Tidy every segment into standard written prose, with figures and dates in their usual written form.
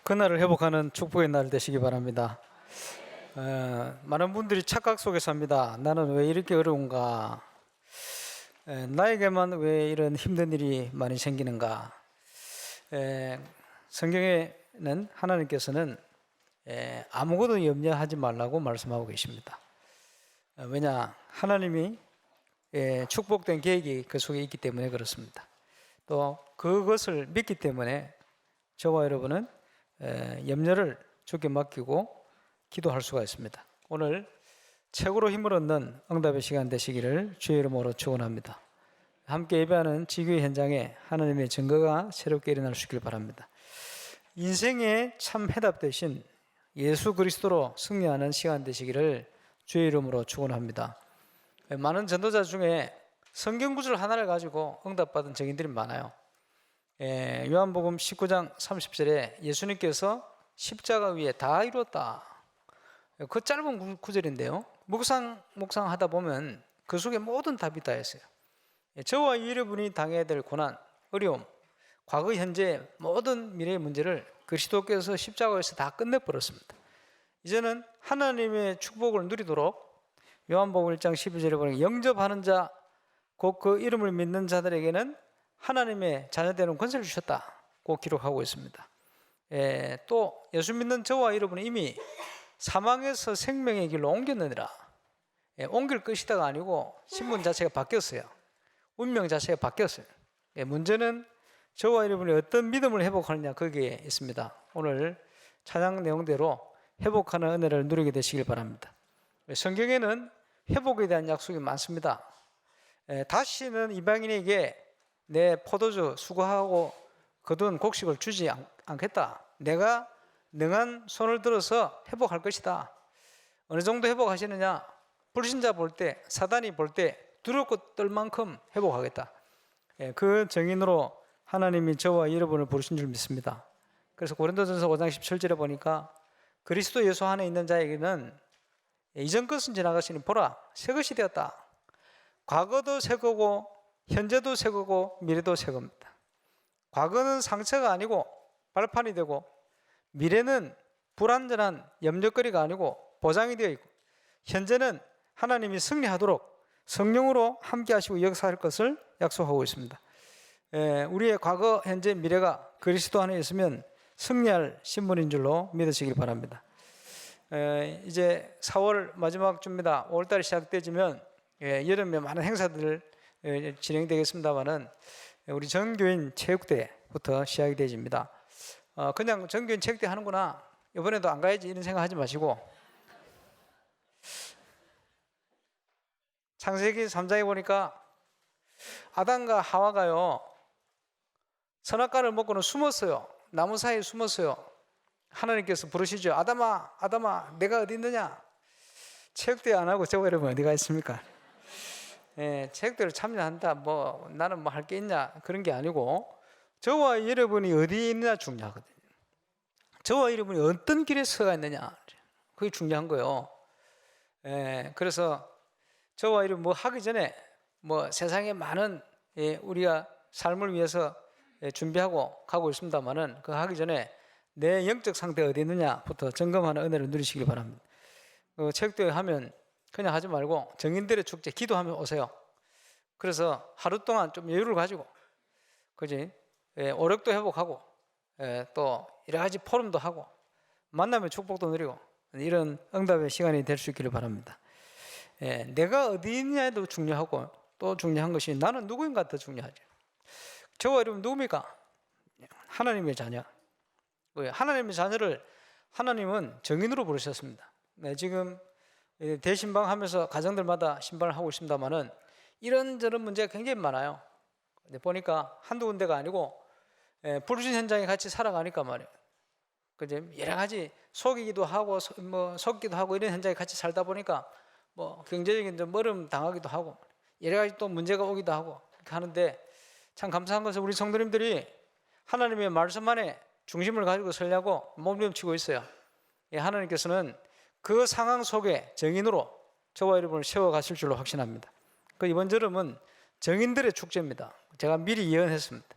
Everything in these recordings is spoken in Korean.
그날을 회복하는 축복의 날 되시기 바랍니다. 많은 분들이 착각 속에 삽니다. 나는 왜 이렇게 어려운가? 나에게만 왜 이런 힘든 일이 많이 생기는가? 성경에는 하나님께서는 아무것도 염려하지 말라고 말씀하고 계십니다. 왜냐? 하나님이 축복된 계획이 그 속에 있기 때문에 그렇습니다. 또 그것을 믿기 때문에 저와 여러분은 염려를 주께 맡기고 기도할 수가 있습니다. 오늘 최고로 힘을 얻는 응답의 시간 되시기를 주의 이름으로 축원합니다. 함께 예배하는 지교회 현장에 하나님의 증거가 새롭게 일어날 수 있길 바랍니다. 인생의 참 해답 대신 예수 그리스도로 승리하는 시간 되시기를 주의 이름으로 축원합니다. 많은 전도자 중에 성경 구절 하나를 가지고 응답받은 증인들이 많아요. 요한복음 19장 30절에 예수님께서 십자가 위에 다 이뤘다. 그 짧은 구절인데요. 묵상하다 보면 그 속에 모든 답이 다 있어요. 저와 여러분이 당해야 될 고난, 어려움, 과거, 현재 모든 미래의 문제를 그리스도께서 십자가에서 다 끝내버렸습니다. 이제는 하나님의 축복을 누리도록 요한복음 1장 12절에 보면 영접하는 자, 곧 그 이름을 믿는 자들에게는 하나님의 자녀되는 권세를 주셨다고 기록하고 있습니다. 또 예수 믿는 저와 여러분은 이미 사망에서 생명의 길로 옮겼느니라. 옮길 것이다가 아니고 신분 자체가 바뀌었어요. 운명 자체가 바뀌었어요. 문제는 저와 여러분이 어떤 믿음을 회복하느냐 거기에 있습니다. 오늘 찬양 내용대로 회복하는 은혜를 누리게 되시길 바랍니다. 성경에는 회복에 대한 약속이 많습니다. 다시는 이방인에게 내 포도주 수거하고 거둔 곡식을 주지 않겠다. 내가 능한 손을 들어서 회복할 것이다. 어느 정도 회복하시느냐? 불신자 볼 때, 사단이 볼 때 두렵고 떨 만큼 회복하겠다. 그 정인으로 하나님이 저와 여러분을 부르신 줄 믿습니다. 그래서 고린도전서 5장 17절에 보니까 그리스도 예수 안에 있는 자에게는 이전 것은 지나갔으니 보라 새 것이 되었다. 과거도 새 거고 현재도 새 거고 미래도 새 겁니다. 과거는 상처가 아니고 발판이 되고 미래는 불완전한 염려거리가 아니고 보장이 되어 있고 현재는 하나님이 승리하도록 성령으로 함께 하시고 역사할 것을 약속하고 있습니다. 우리의 과거, 현재, 미래가 그리스도 안에 있으면 승리할 신분인 줄로 믿으시길 바랍니다. 이제 4월 마지막 주입니다. 5월달이 시작되지면 여름에 많은 행사들 진행되겠습니다만은 우리 전교인 체육대부터 시작이 되집니다. 그냥 전교인 체육대 하는구나 이번에도 안 가야지 이런 생각하지 마시고 창세기 3장에 보니까 아담과 하와가요 선악과를 먹고는 숨었어요. 나무 사이에 숨었어요. 하나님께서 부르시죠. 아담아 내가 어디 있느냐? 체육대 안 하고 저거 여러분 어디가 있습니까? 체육대를 참여한다 뭐 나는 뭐 할 게 있냐 그런 게 아니고 저와 여러분이 어디에 있느냐 중요하거든요. 저와 여러분이 어떤 길에 서가 있느냐 그게 중요한 거예요. 그래서 저와 여러분 뭐 하기 전에 뭐 세상에 많은 우리가 삶을 위해서 준비하고 가고 있습니다만은 그 하기 전에 내 영적 상태가 어디 있느냐부터 점검하는 은혜를 누리시길 바랍니다. 체육대회 하면 그냥 하지 말고 정인들의 축제 기도하면 오세요. 그래서 하루 동안 좀 여유를 가지고 그지 오력도 회복하고 또 여러 가지 포럼도 하고 만나면 축복도 누리고 이런 응답의 시간이 될 수 있기를 바랍니다. 내가 어디 있느냐도 중요하고 또 중요한 것이 나는 누구인가 더 중요하죠. 저와 여러분 누굽니까? 하나님의 자녀. 하나님의 자녀를 하나님은 정인으로 부르셨습니다. 지금 대신방 하면서 가정들마다 신방을 하고 있습니다만은 이런저런 문제가 굉장히 많아요. 보니까 한두 군데가 아니고 부르신 현장에 같이 살아가니까 말이에요. 그죠? 여러 가지 속이기도 하고 뭐 속기도 하고 이런 현장에 같이 살다 보니까 뭐 경제적인 좀 어려움 당하기도 하고 여러 가지 또 문제가 오기도 하고 그렇게 하는데 참 감사한 것은 우리 성도님들이 하나님의 말씀 안에 중심을 가지고 서려고 몸부림치고 있어요. 하나님께서는 그 상황 속에 정인으로 저와 여러분을 세워가실 줄로 확신합니다. 그 이번 여름은 정인들의 축제입니다. 제가 미리 예언했습니다.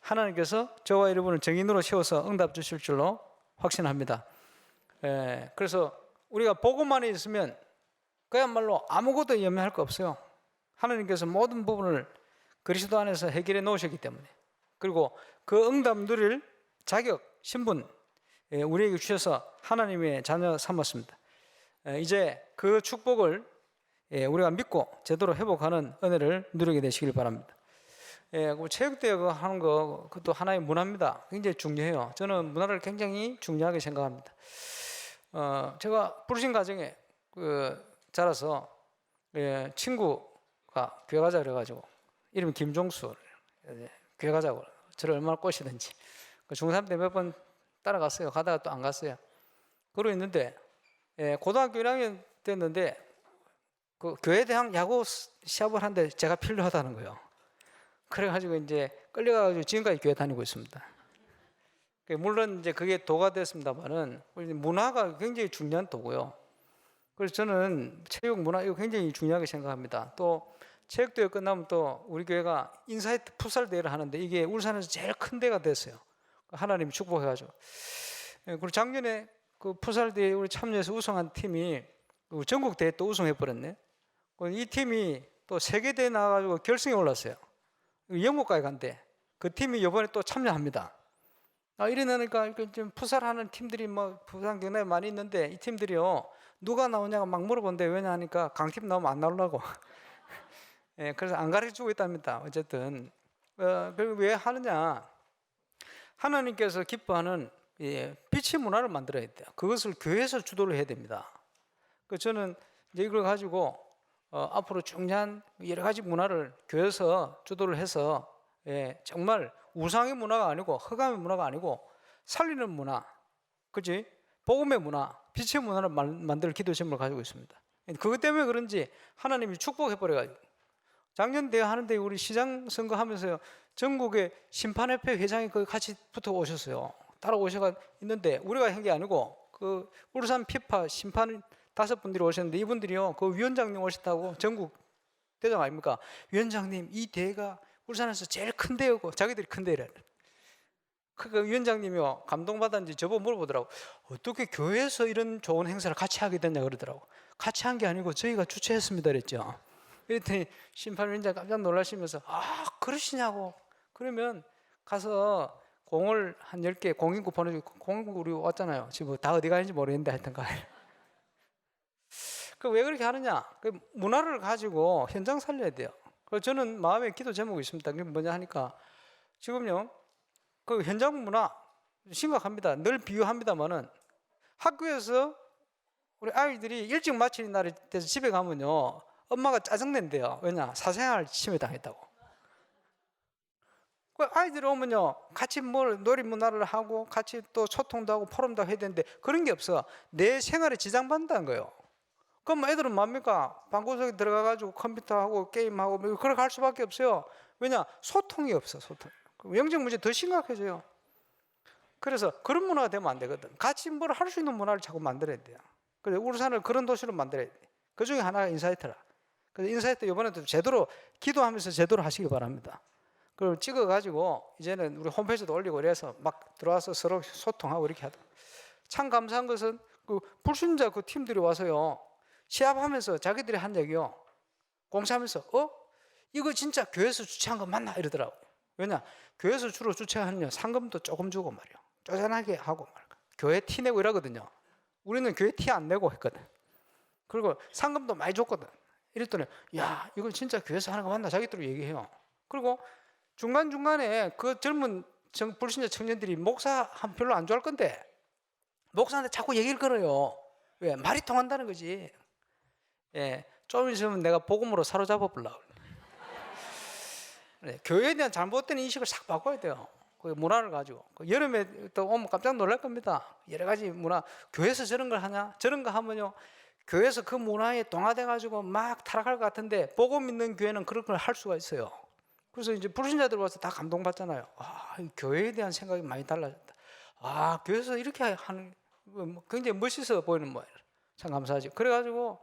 하나님께서 저와 여러분을 정인으로 세워서 응답 주실 줄로 확신합니다. 그래서 우리가 복음만 있으면 그야말로 아무것도 염려할 거 없어요. 하나님께서 모든 부분을 그리스도 안에서 해결해 놓으셨기 때문에, 그리고 그 응답 누릴 자격, 신분 우리에게 주셔서 하나님의 자녀 삼았습니다. 이제 그 축복을 우리가 믿고 제대로 회복하는 은혜를 누리게 되시길 바랍니다. 체육대회 하는 거 그것도 하나의 문화입니다. 굉장히 중요해요. 저는 문화를 굉장히 중요하게 생각합니다. 제가 부르신 가정에 자라서 친구가 교회 가자 그래가지고 이름이 김종수, 교회 가자고 저를 얼마나 꼬시든지 중3 때 몇 번 따라갔어요. 가다가 또 안 갔어요. 그러고 있는데 고등학교 1학년 됐는데 그 교회 대학 야구 시합을 하는데 제가 필요하다는 거예요. 그래가지고 이제 끌려가가지고 지금까지 교회 다니고 있습니다. 물론 이제 그게 도가 됐습니다만은 문화가 굉장히 중요한 도고요. 그래서 저는 체육 문화 이거 굉장히 중요하게 생각합니다. 또 체육대회 끝나면 또 우리 교회가 인사이트 풋살 대회를 하는데 이게 울산에서 제일 큰 대회가 됐어요. 하나님이 축복해가지고. 그리고 작년에 그 풋살 대회에 우리 참여해서 우승한 팀이 전국 대회 또 우승해 버렸네. 이 팀이 또 세계 대회 나가가지고 결승에 올랐어요. 영국까지 간대. 그 팀이 이번에 또 참여합니다. 이러니까 좀 풋살하는 팀들이 뭐 부산 경남에 많이 있는데 이 팀들이요 누가 나오냐고 막 물어본대. 왜냐 하니까 강팀 나오면 안 나오려고. 그래서 안 가르쳐주고 있답니다. 어쨌든 왜 하느냐? 하나님께서 기뻐하는 빛의 문화를 만들어야 돼요. 그것을 교회에서 주도를 해야 됩니다. 저는 이제 이걸 가지고 앞으로 중요한 여러 가지 문화를 교회에서 주도를 해서 정말 우상의 문화가 아니고 흑암의 문화가 아니고 살리는 문화, 그렇지? 복음의 문화, 빛의 문화를 만들 기도 제목을 가지고 있습니다. 그것 때문에 그런지 하나님이 축복해버려가지고 작년 대회 하는데 우리 시장 선거 하면서요 전국의 심판협회 회장이 거기 같이 붙어 오셨어요. 따라오셔가 있는데 우리가 한 게 아니고 그 울산 피파 심판 5분들이 오셨는데 이분들이요 그 위원장님 오셨다고 전국 대장 아닙니까? 위원장님 이 대회가 울산에서 제일 큰 대회고 자기들이 큰 대회래. 그 위원장님이요 감동받았는지 저보고 물어보더라고. 어떻게 교회에서 이런 좋은 행사를 같이 하게 됐냐 그러더라고. 같이 한 게 아니고 저희가 주최했습니다 그랬죠. 그랬더니 심판위원장 깜짝 놀라시면서 그러시냐고. 그러면 가서 공을 한 10개 공인구 보내주고 공인구 우리 왔잖아요. 지금 다 어디 가는지 모르겠는데 하여튼간. 왜 그렇게 하느냐? 문화를 가지고 현장 살려야 돼요. 그래서 저는 마음에 기도 제목이 있습니다. 그게 뭐냐 하니까 지금요 그 현장 문화 심각합니다. 늘 비유합니다만은 학교에서 우리 아이들이 일찍 마치는 날이 돼서 집에 가면요 엄마가 짜증낸대요. 왜냐? 사생활 침해당했다고. 아이들이 오면요 같이 놀이 문화를 하고 같이 또 소통도 하고 포럼도 해야 되는데 그런 게 없어. 내 생활에 지장받는다는 거예요. 그럼 애들은 뭡니까? 방구석에 들어가가지고 컴퓨터하고 게임하고 그렇게 할 수밖에 없어요. 왜냐? 소통이 없어. 소통. 영적 문제 더 심각해져요. 그래서 그런 문화가 되면 안 되거든. 같이 뭘 할 수 있는 문화를 자꾸 만들어야 돼요. 그래서 울산을 그런 도시로 만들어야 돼. 그 중에 하나가 인사이트라. 그래서 인사이트 이번에도 제대로 기도하면서 제대로 하시기 바랍니다. 그걸 찍어가지고 이제는 우리 홈페이지도 올리고 이래서 막 들어와서 서로 소통하고 이렇게 하다. 참 감사한 것은 그 불순자 그 팀들이 와서요 시합하면서 자기들이 한 얘기요 공사하면서 이거 진짜 교회에서 주최한 거 맞나 이러더라고. 왜냐? 교회에서 주로 주최하는요 상금도 조금 주고 말이요 쪼잔하게 하고 말이야. 교회 티 내고 이러거든요. 우리는 교회 티 안 내고 했거든. 그리고 상금도 많이 줬거든. 이랬더니 야 이건 진짜 교회에서 하는 거 맞나 자기들로 얘기해요. 그리고 중간중간에 그 젊은 불신자 청년들이 목사 별로 안 좋아할 건데 목사한테 자꾸 얘기를 걸어요. 왜? 말이 통한다는 거지. 좀 있으면 내가 복음으로 사로잡아 보려고. 교회에 대한 잘못된 인식을 싹 바꿔야 돼요. 그 문화를 가지고. 여름에 또 오면 깜짝 놀랄 겁니다. 여러 가지 문화. 교회에서 저런 걸 하냐? 저런 거 하면요. 교회에서 그 문화에 동화돼가지고 막 타락할 것 같은데 복음 있는 교회는 그런 걸 할 수가 있어요. 그래서 이제 불신자들 와서 다 감동받잖아요. 교회에 대한 생각이 많이 달라졌다. 교회에서 이렇게 하는 굉장히 멋있어 보이는 모양. 참 감사하죠. 그래가지고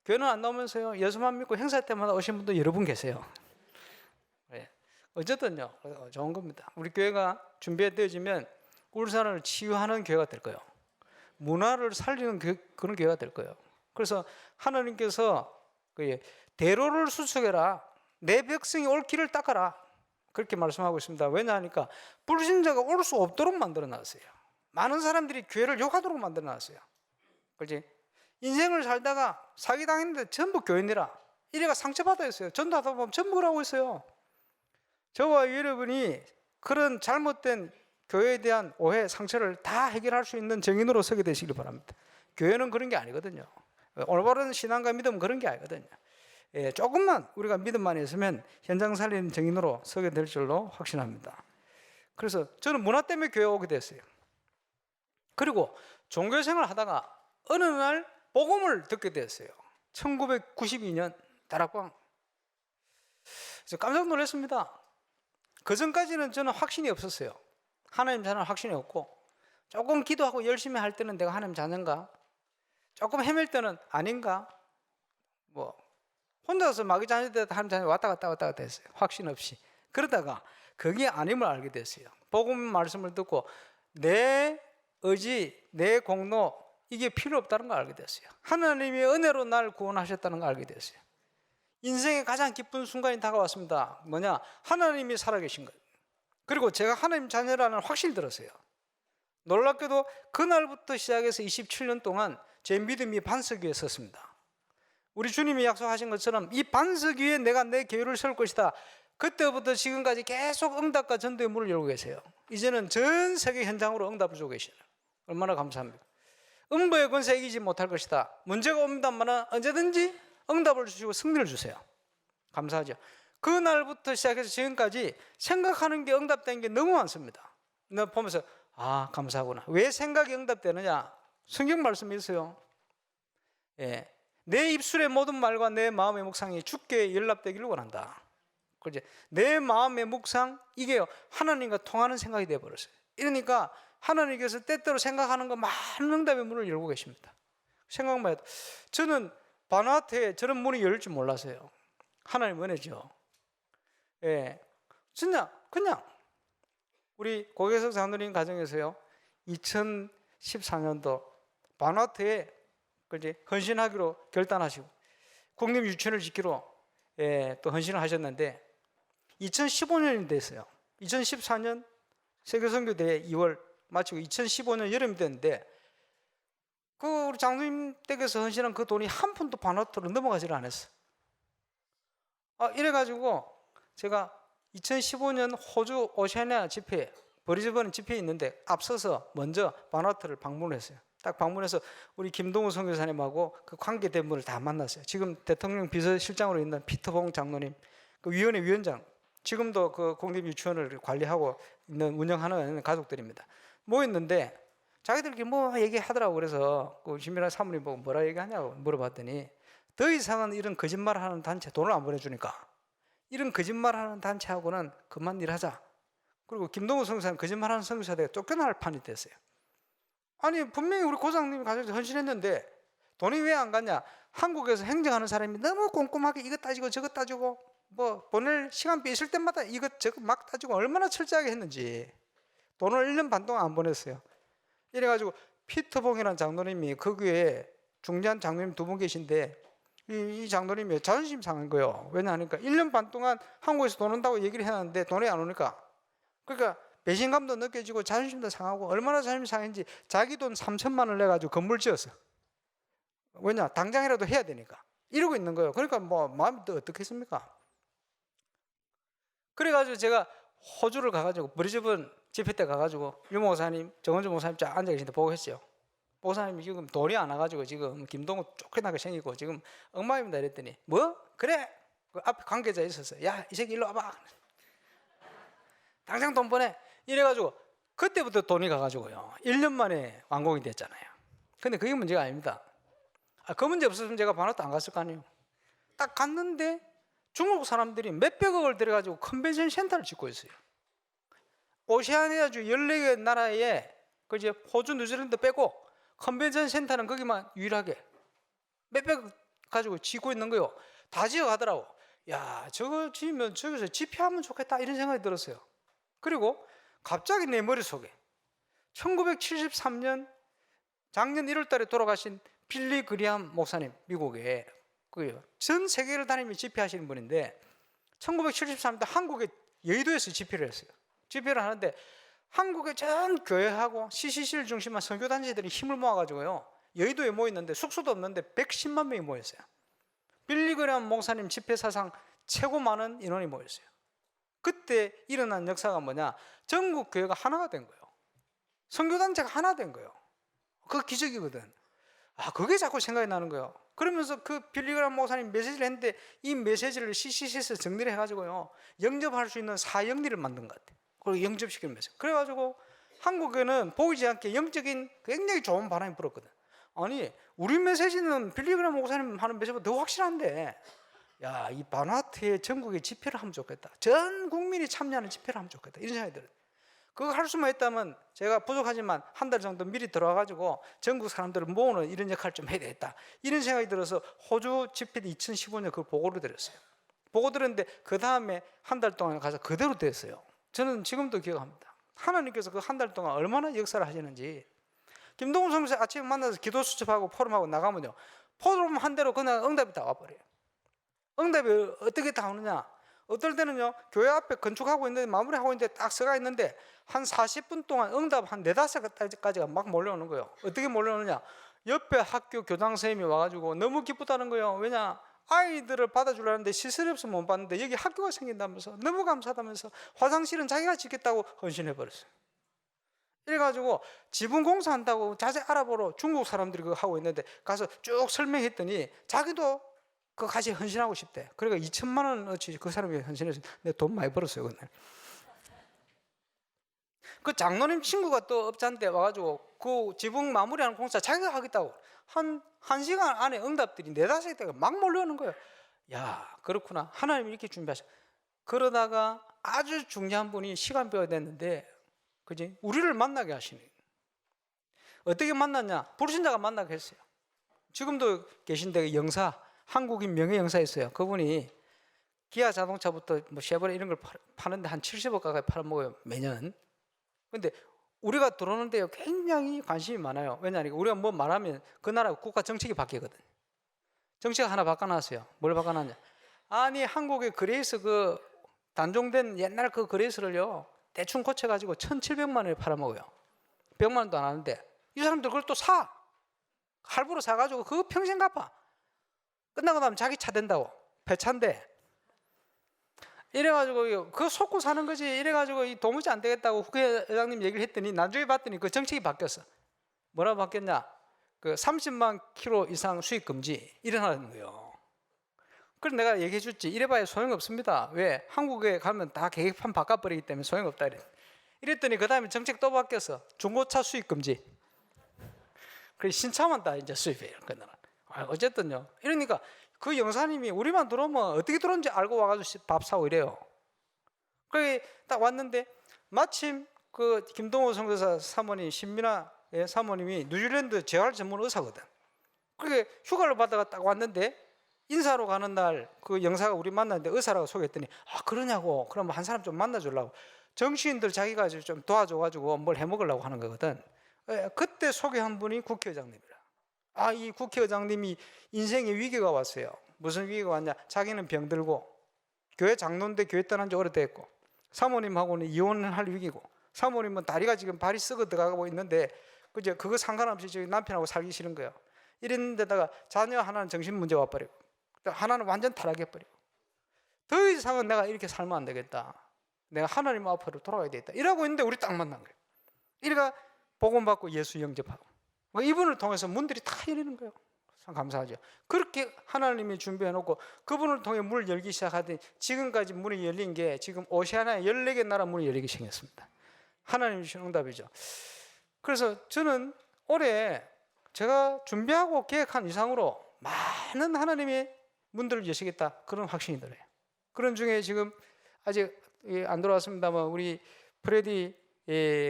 교회는 안 나오면서요 예수만 믿고 행사 때마다 오신 분도 여러 분 계세요. 어쨌든요 좋은 겁니다. 우리 교회가 준비되어지면 울산을 치유하는 교회가 될 거예요. 문화를 살리는 그런 교회가 될 거예요. 그래서 하나님께서 대로를 수축해라, 내 백성이 올 길을 닦아라, 그렇게 말씀하고 있습니다. 왜냐하니까 불신자가 올 수 없도록 만들어 놨어요. 많은 사람들이 교회를 욕하도록 만들어 놨어요. 그렇지? 인생을 살다가 사기당했는데 전부 교인이라 이래가 상처받아 있어요. 전도하다 보면 전부 그러고 있어요. 저와 여러분이 그런 잘못된 교회에 대한 오해, 상처를 다 해결할 수 있는 증인으로 서게 되시길 바랍니다. 교회는 그런 게 아니거든요. 올바른 신앙과 믿음은 그런 게 아니거든요. 조금만 우리가 믿음만 있으면 현장 살리는 증인으로 서게 될 줄로 확신합니다. 그래서 저는 문화 때문에 교회 오게 됐어요. 그리고 종교생활을 하다가 어느 날 복음을 듣게 됐어요. 1992년 다락방. 그래서 깜짝 놀랐습니다. 그 전까지는 저는 확신이 없었어요. 하나님 자녀는 확신이 없고, 조금 기도하고 열심히 할 때는 내가 하나님 자녀인가, 조금 헤맬 때는 아닌가, 뭐 혼자서 마귀 자녀 때 하나님 자녀 왔다 갔다 했어요. 확신 없이. 그러다가 그게 아님을 알게 됐어요. 복음 말씀을 듣고 내 의지, 내 공로, 이게 필요 없다는 걸 알게 됐어요. 하나님의 은혜로 날 구원하셨다는 걸 알게 됐어요. 인생의 가장 기쁜 순간이 다가왔습니다. 뭐냐? 하나님이 살아계신 거예요. 그리고 제가 하나님 자녀라는 확신이 들었어요. 놀랍게도 그날부터 시작해서 27년 동안 제 믿음이 반석 위에 섰습니다. 우리 주님이 약속하신 것처럼 이 반석 위에 내가 내 교회를 세울 것이다. 그때부터 지금까지 계속 응답과 전도의 문을 열고 계세요. 이제는 전 세계 현장으로 응답을 주고 계시네요. 얼마나 감사합니다. 음부의 권세 이기지 못할 것이다. 문제가 옵니다만 언제든지 응답을 주시고 승리를 주세요. 감사하죠. 그날부터 시작해서 지금까지 생각하는 게 응답된 게 너무 많습니다. 내가 보면서 감사하구나. 왜 생각이 응답되느냐? 성경 말씀이 있어요. 내 입술의 모든 말과 내 마음의 묵상이 주께 연락되기를 원한다. 그렇지? 내 마음의 묵상, 이게 하나님과 통하는 생각이 되어버렸어요. 이러니까 하나님께서 때때로 생각하는 거 많은 응답의 문을 열고 계십니다. 생각만 해도 저는 바누아투에 저런 문이 열릴 줄 몰랐어요. 하나님 은혜죠. 진짜 그냥 우리 고개석 장로님 가정에서요, 2014년도 바누아투에 헌신하기로 결단하시고 국립 유치원을 짓기로 또 헌신을 하셨는데 2015년이 됐어요. 2014년 세계선교대회 2월 마치고 2015년 여름이 됐는데 우리 장로님 댁에서 헌신한 그 돈이 한 푼도 바누아투로 넘어가지를 않았어요. 이래가지고 제가 2015년 호주 오샤니아 집회, 브리즈번 집회에 있는데 앞서서 먼저 바누아투를 방문했어요. 딱 방문해서 우리 김동우 선교사님하고 그 관계된 분을 다 만났어요. 지금 대통령 비서실장으로 있는 피터봉 장로님, 그 위원회 위원장, 지금도 그 공립유치원을 관리하고 있는 운영하는 가족들입니다. 모였는데 자기들끼리 뭐 얘기하더라고. 그래서 그 신민아 사모님 보고 뭐라 얘기하냐고 물어봤더니 더 이상은 이런 거짓말하는 단체 돈을 안 보내주니까 이런 거짓말하는 단체하고는 그만 일하자. 그리고 김동우 선교사는 거짓말하는 선교사들에게 쫓겨날 판이 됐어요. 아니 분명히 우리 고장님이 가족들 헌신했는데 돈이 왜 안 갔냐? 한국에서 행정하는 사람이 너무 꼼꼼하게 이것 따지고 저것 따지고 뭐 보낼 시간비 있을 때마다 이것 저것 막 따지고 얼마나 철저하게 했는지 돈을 1년 반 동안 안 보냈어요. 이래가지고 피터봉이라는 장로님이 그 교회에 중재한 장로님 2분 계신데 이 장로님이 자존심 상한 거예요. 왜냐하니까 1년 반 동안 한국에서 돈 온다고 얘기를 해놨는데 돈이 안 오니까, 그러니까 배신감도 느껴지고 자존심도 상하고, 얼마나 자존심 상했는지 자기 돈 3천만 원을 내가지고 건물 지었어. 왜냐? 당장이라도 해야 되니까. 이러고 있는 거예요. 그러니까 뭐 마음이 또 어떻겠습니까? 그래가지고 제가 호주를 가가지고 브리즈번 집회 때 가가지고 유 목사님, 정원주 목사님 쫙 앉아 계신데 보고 했어요. 목사님이 지금 돈이 안 와가지고 지금 김동우 쫓겨나게 생기고 지금 엉망입니다. 이랬더니 뭐? 그래? 그 앞에 관계자 있었어요. 야, 이 새끼 일로 와봐. 당장 돈 보내. 이래가지고 그때부터 돈이 가가지고요 1년 만에 완공이 됐잖아요. 근데 그게 문제가 아닙니다. 그 문제 없었으면 제가 바누아투 안 갔을 거 아니에요. 딱 갔는데 중국 사람들이 몇백억을 들여가지고 컨벤션 센터를 짓고 있어요. 오세아니아주 14개 나라에 이제 호주, 뉴질랜드 빼고 컨벤션 센터는 거기만 유일하게 몇백 가지고 짓고 있는 거예요. 다 지어 가더라고. 야, 저거 지으면 저기서 집회하면 좋겠다 이런 생각이 들었어요. 그리고 갑자기 내 머릿속에 1973년 작년 1월 달에 돌아가신 빌리 그리함 목사님, 미국에 전 세계를 다니며 집회하시는 분인데 1973년 한국의 여의도에서 집회를 했어요. 집회를 하는데 한국의 전 교회하고 CCC를 중심한 선교단체들이 힘을 모아가지고요, 여의도에 모였는데 숙소도 없는데 110만 명이 모였어요. 빌리 그리함 목사님 집회 사상 최고 많은 인원이 모였어요. 그때 일어난 역사가 뭐냐? 전국 교회가 하나가 된 거예요. 선교단체가 하나 된 거예요. 그거 기적이거든. 그게 자꾸 생각이 나는 거예요. 그러면서 그 빌리 그리함 목사님 메시지를 했는데 이 메시지를 CCC에서 정리를 해가지고요, 영접할 수 있는 사영리를 만든 것 같아요. 그리고 영접시키는 메시지. 그래가지고 한국에는 보이지 않게 영적인 굉장히 좋은 바람이 불었거든. 아니, 우리 메시지는 빌리 그리함 목사님 하는 메시지보다 더 확실한데, 야, 이 바누아투에 전국에 집회를 하면 좋겠다. 전 국민이 참여하는 집회를 하면 좋겠다. 이런 생각이 들어요. 그거 할 수만 있다면 제가 부족하지만 한 달 정도 미리 들어와가지고 전국 사람들을 모으는 이런 역할을 좀 해야 되겠다. 이런 생각이 들어서 호주 집회 때 2015년 그걸 보고를 드렸어요. 보고 드렸는데 그 다음에 한 달 동안 가서 그대로 됐어요. 저는 지금도 기억합니다. 하나님께서 그 한 달 동안 얼마나 역사를 하시는지. 김동훈 선교사 아침에 만나서 기도 수첩하고 포럼하고 나가면요, 포럼 한 대로 그냥 응답이 다 와버려요. 응답이 어떻게 다 오느냐? 어떨 때는요, 교회 앞에 건축하고 있는데 마무리하고 있는데 딱 서가 있는데 한 40분 동안 응답 한 4-5가지가 막 몰려오는 거예요. 어떻게 몰려오느냐? 옆에 학교 교장 선생님이 와가지고 너무 기쁘다는 거예요. 왜냐? 아이들을 받아주려는데 시설이 없어서 못 받는데 여기 학교가 생긴다면서 너무 감사하다면서 화장실은 자기가 짓겠다고 헌신해버렸어요. 이래가지고 지분 공사한다고 자세히 알아보러 중국 사람들이 그거 하고 있는데 가서 쭉 설명했더니 자기도 그거 같이 헌신하고 싶대. 그러니까 2천만 원어치 그 사람이 헌신해서 내가 돈 많이 벌었어요. 그날. 그 장로님 친구가 또 업자한테 와가지고 그 지붕 마무리하는 공사 자기가 하겠다고 한 시간 안에 응답들이 4-5개가 막 몰려오는 거예요. 야, 그렇구나. 하나님이 이렇게 준비하셔. 그러다가 아주 중요한 분이 시간표가 됐는데, 그지? 우리를 만나게 하시네. 어떻게 만났냐? 불신자가 만나게 했어요. 지금도 계신데 영사, 한국인 명예 영사였어요. 그분이 기아 자동차부터 뭐 쉐보레 이런 걸 파는데 한 70억 가까이 팔아먹어요, 매년. 근데 우리가 들어오는데 굉장히 관심이 많아요. 왜냐하면 우리가 뭐 말하면 그 나라 국가 정책이 바뀌거든. 정치가 하나 바꿔놨어요. 뭘 바꿔놨냐? 아니, 한국의 그레이스 그 단종된 옛날 그 그레이스를요, 대충 고쳐가지고 1,700만 원에 팔아먹어요. 100만 원도 안 하는데 이 사람들 그걸 또 사. 할부로 사가지고 그거 평생 갚아. 끝나고 나면 자기 차 된다고. 폐차인데. 이래가지고 그거 속고 사는 거지. 이래가지고 도무지 안 되겠다고 국회의장님 얘기를 했더니 나중에 봤더니 그 정책이 바뀌었어. 뭐라고 바뀌었냐? 그 30만 킬로 이상 수입 금지 일어나는 거예요. 그래서 내가 얘기해 줬지. 이래봐야 소용없습니다. 왜? 한국에 가면 다 계획판 바꿔버리기 때문에 소용없다 이랬더니 그 다음에 정책 또 바뀌었어. 중고차 수입 금지. 그래, 신차만 다 이제 수입해요. 어쨌든요. 이러니까 그 영사님이 우리만 들어오면 어떻게 들어온지 알고 와가지고 밥 사고 이래요. 그래 딱 왔는데 마침 그 김동호 선교사 사모님, 신민아 사모님이 뉴질랜드 재활 전문 의사거든. 그게 휴가를 받다가 딱 왔는데 인사로 가는 날 그 영사가 우리 만났는데 의사라고 소개했더니 그러냐고. 그럼 한 사람 좀 만나주려고. 정치인들 자기가 좀 도와줘가지고 뭘 해먹으려고 하는 거거든. 그때 소개한 분이 국회의장님이라. 이 국회의장님이 인생의 위기가 왔어요. 무슨 위기가 왔냐? 자기는 병들고 교회 장로인데 교회 떠난 지 오래됐고 사모님하고는 이혼할 위기고 사모님은 다리가 지금 발이 썩어 들어가고 있는데 그거 상관없이 저기 남편하고 살기 싫은 거예요. 이랬는데다가 자녀 하나는 정신 문제가 와버리고 하나는 완전 타락해버리고 더 이상은 내가 이렇게 살면 안 되겠다. 내가 하나님 앞으로 돌아가야 되겠다. 이러고 있는데 우리 딱 만난 거예요. 이래가 복음 받고 예수 영접하고 이분을 통해서 문들이 다 열리는 거예요. 참 감사하죠. 그렇게 하나님이 준비해놓고 그분을 통해 문을 열기 시작하더니 지금까지 문이 열린 게 지금 오시아나에 14개 나라 문이 열리기 생겼습니다. 하나님이 주신 응답이죠. 그래서 저는 올해 제가 준비하고 계획한 이상으로 많은 하나님의 문들을 여시겠다 그런 확신이 들어요. 그런 중에 지금 아직 안 들어왔습니다만 우리 프레디